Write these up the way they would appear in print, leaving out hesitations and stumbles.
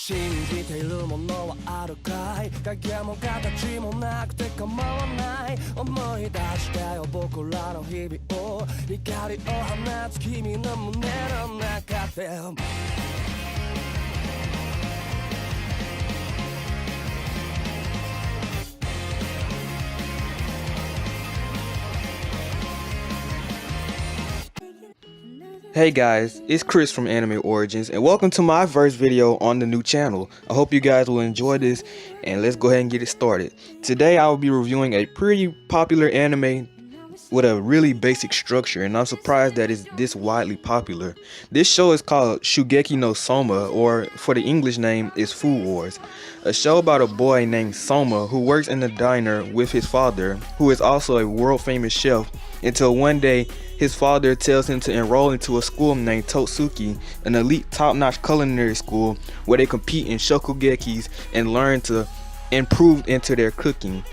信じているものはあるかい影も形もなくて構わない思い出してよ僕らの日々を光を放つ君の胸の中でHey guys, it's Chris from Anime Origins and welcome to my first video on the new channel. I hope you guys will enjoy this and let's go ahead and get it started. Today I will be reviewing a pretty popular anime with a really basic structure, and I'm surprised that it's this widely popular. This show is called Shokugeki No Soma, or for the English name is Food Wars. A show about a boy named Soma who works in a diner with his father, who is also a world famous chef, until one day his father tells him to enroll into a school named Totsuki, an elite top-notch culinary school where they compete in shokugekis and learn to improve into their cooking.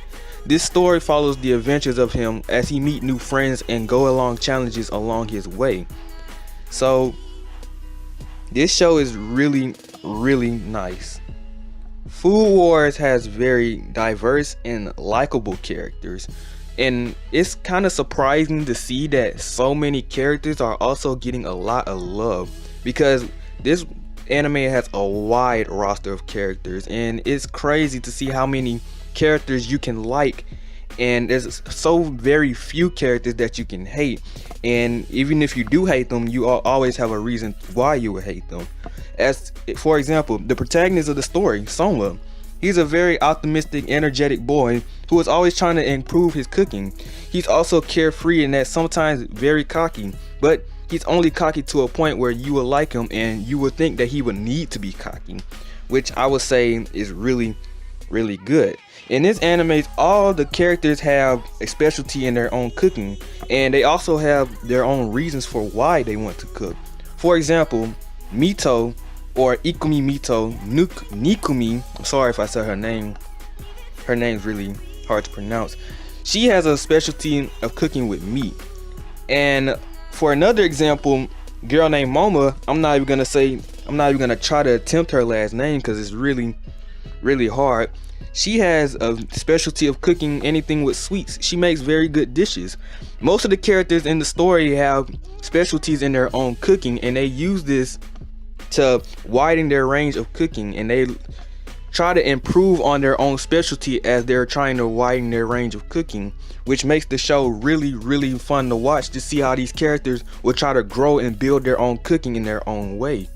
This story follows the adventures of him as he meets new friends and go along challenges along his way. So this show is really nice. Food Wars has very diverse and likable characters, and it's kind of surprising to see that so many characters are also getting a lot of love, because this anime has a wide roster of characters and it's crazy to see how many characters you can like, and there's so very few characters that you can hate, and even if you do hate them, you always have a reason why you would hate them. As for example, the protagonist of the story, Soma, he's a very optimistic, energetic boy who is always trying to improve his cooking. He's also carefree and that sometimes very cocky, but he's only cocky to a point where you will like him and you would think that he would need to be cocky, which I would say is really good. In this anime, all the characters have a specialty in their own cooking, and they also have their own reasons for why they want to cook. For example, Mito, or Ikumi Mito, Nikumi, I'm sorry if I said her name. Her name's really hard to pronounce. She has a specialty of cooking with meat. And for another example, girl named Moma, I'm not even gonna try to attempt her last name because it's really hard. She has a specialty of cooking anything with sweets. She makes very good dishes. Most of the characters in the story have specialties in their own cooking, and they use this to widen their range of cooking, and they try to improve on their own specialty as they're trying to widen their range of cooking, which makes the show really fun to watch, to see how these characters will try to grow and build their own cooking in their own way.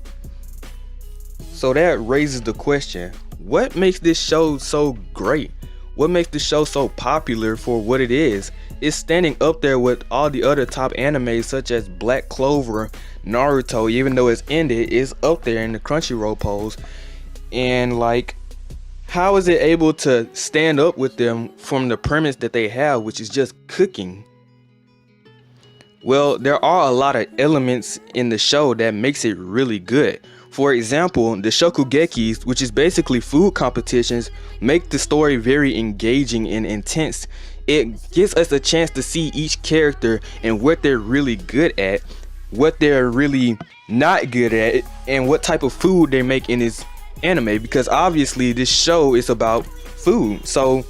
So that raises the question, what makes this show so great? What makes the show so popular for what it is? It's standing up there with all the other top animes such as Black Clover, Naruto. Even though it's ended, it's up there in the Crunchyroll polls. And like, how is it able to stand up with them from the premise that they have, which is just cooking? Well, there are a lot of elements in the show that makes it really good. For example, the shokugekis, which is basically food competitions, make the story very engaging and intense. It gives us a chance to see each character and what they're really good at, what they're really not good at, and what type of food they make in this anime, because obviously this show is about food. So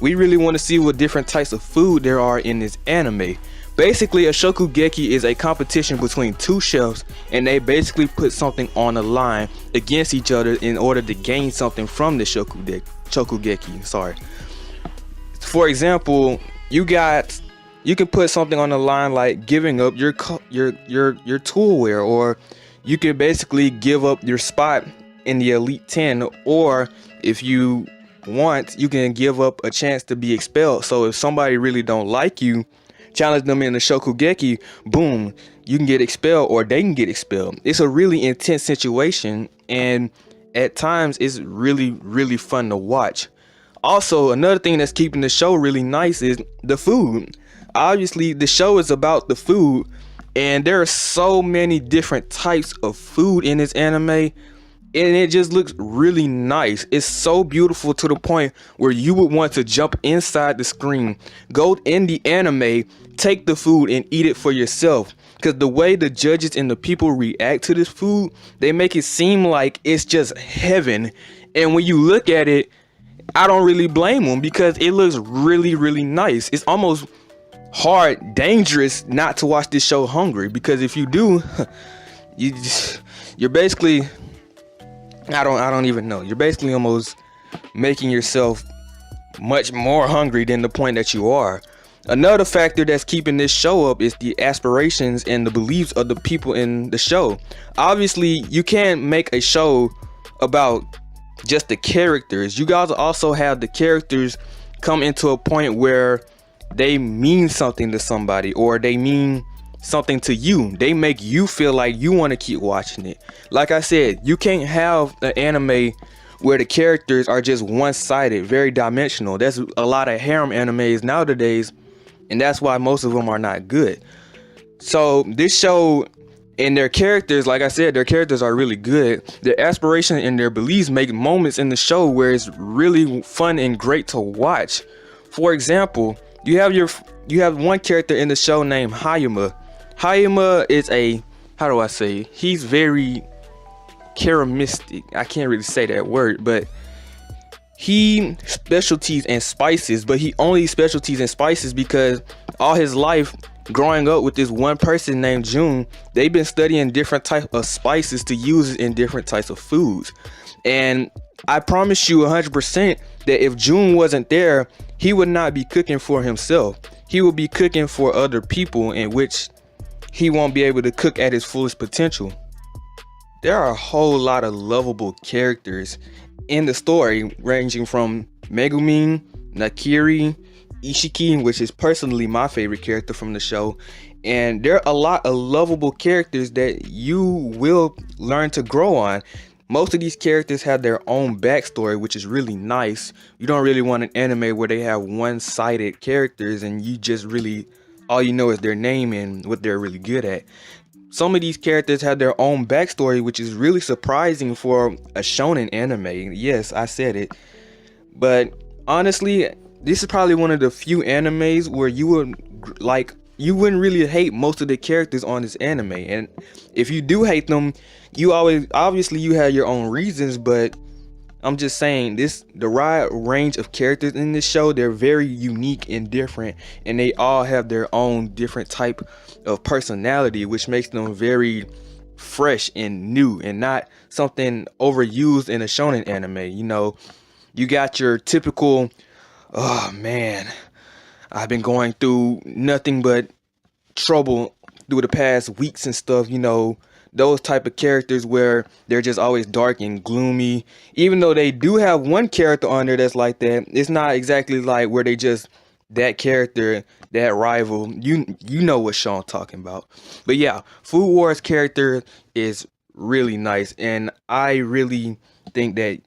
we really want to see what different types of food there are in this anime. Basically, a shokugeki is a competition between two chefs, and they basically put something on the line against each other in order to gain something from the shokugeki. Sorry. For example, you can put something on the line like giving up your toolware, or you can basically give up your spot in the Elite 10, or if you want, you can give up a chance to be expelled. So if somebody really don't like you, challenge them in the shokugeki, boom, you can get expelled or they can get expelled. It's a really intense situation, and at times it's really fun to watch. Also, another thing that's keeping the show really nice is the food. Obviously, the show is about the food, and there are so many different types of food in this anime, and it just looks really nice. It's so beautiful to the point where you would want to jump inside the screen, go in the anime, take the food and eat it for yourself. because the way the judges and the people react to this food, they make it seem like it's just heaven. And when you look at it, I don't really blame them because it looks really, really nice. It's almost dangerous not to watch this show hungry, because if you do, you're basically, I don't even know. You're basically almost making yourself much more hungry than the point that you are. Another factor that's keeping this show up is the aspirations and the beliefs of the people in the show. Obviously, you can't make a show about just the characters. You guys also have the characters come into a point where they mean something to somebody, or they mean something to you. They make you feel like you want to keep watching it. Like I said, you can't have an anime where the characters are just one-sided, very dimensional. There's a lot of harem animes nowadays, and that's why most of them are not good. So this show and their characters, like I said, their characters are really good. Their aspiration and their beliefs make moments in the show where it's really fun and great to watch. For example, you have one character in the show named Hayama. Hayama is he's very charismatic. I can't really say that word, but he specialties in spices, but he only specialties in spices because all his life growing up with this one person named June, they've been studying different types of spices to use in different types of foods. And I promise you 100% that if June wasn't there, he would not be cooking for himself. He would be cooking for other people, in which he won't be able to cook at his fullest potential. There are a whole lot of lovable characters in the story, ranging from Megumin, Nakiri, Ishiki, which is personally my favorite character from the show. And there are a lot of lovable characters that you will learn to grow on. Most of these characters have their own backstory, which is really nice. You don't really want an anime where they have one-sided characters and you just really, all you know is their name and what they're really good at. Some of these characters have their own backstory, which is really surprising for a shonen anime. Yes, I said it. But honestly, this is probably one of the few animes where you wouldn't really hate most of the characters on this anime. And if you do hate them, you obviously have your own reasons, but I'm just saying, the wide range of characters in this show, they're very unique and different, and they all have their own different type of personality, which makes them very fresh and new and not something overused in a shonen anime. You know, you got your typical, oh man, I've been going through nothing but trouble through the past weeks and stuff, you know, those type of characters where they're just always dark and gloomy. Even though they do have one character on there that's like that, it's not exactly like where they just that character, that rival. You know what show I'm talking about. But yeah, Food Wars character is really nice, and I really think that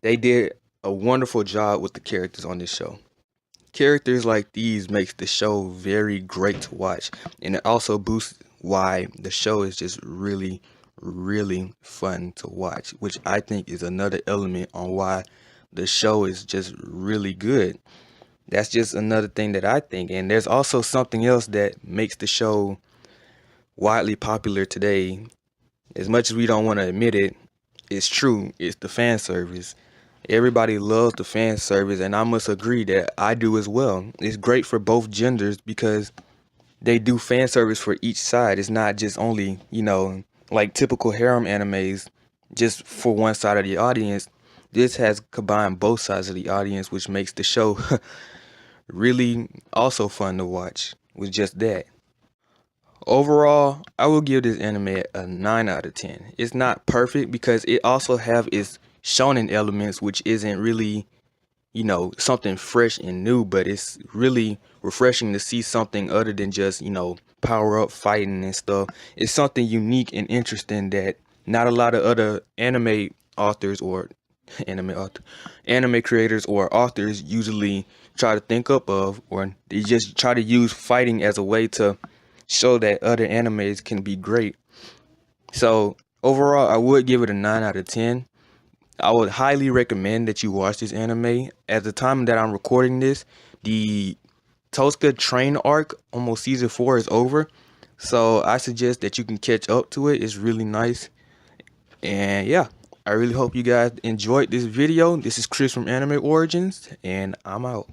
they did a wonderful job with the characters on this show. Characters like these makes the show very great to watch, and it also boosts why the show is just really, really fun to watch, which I think is another element on why the show is just really good. That's just another thing that I think. And there's also something else that makes the show widely popular today. As much as we don't want to admit it, it's true. It's the fan service. Everybody loves the fan service, and I must agree that I do as well. It's great for both genders because they do fan service for each side. It's not just only, you know, like typical harem animes, just for one side of the audience. This has combined both sides of the audience, which makes the show really also fun to watch with just that. Overall, I will give this anime a 9 out of 10. It's not perfect because it also have its shonen elements, which isn't really, you know, something fresh and new, but it's really refreshing to see something other than just, you know, power up fighting and stuff. It's something unique and interesting that not a lot of other anime authors or anime creators or authors usually try to think up of, or they just try to use fighting as a way to show that other animes can be great. So overall, I would give it a 9 out of 10. I would highly recommend that you watch this anime. At the time that I'm recording this, the Tosca train arc, almost season 4, is over. So I suggest that you can catch up to it. It's really nice. And yeah, I really hope you guys enjoyed this video. This is Chris from Anime Origins, and I'm out.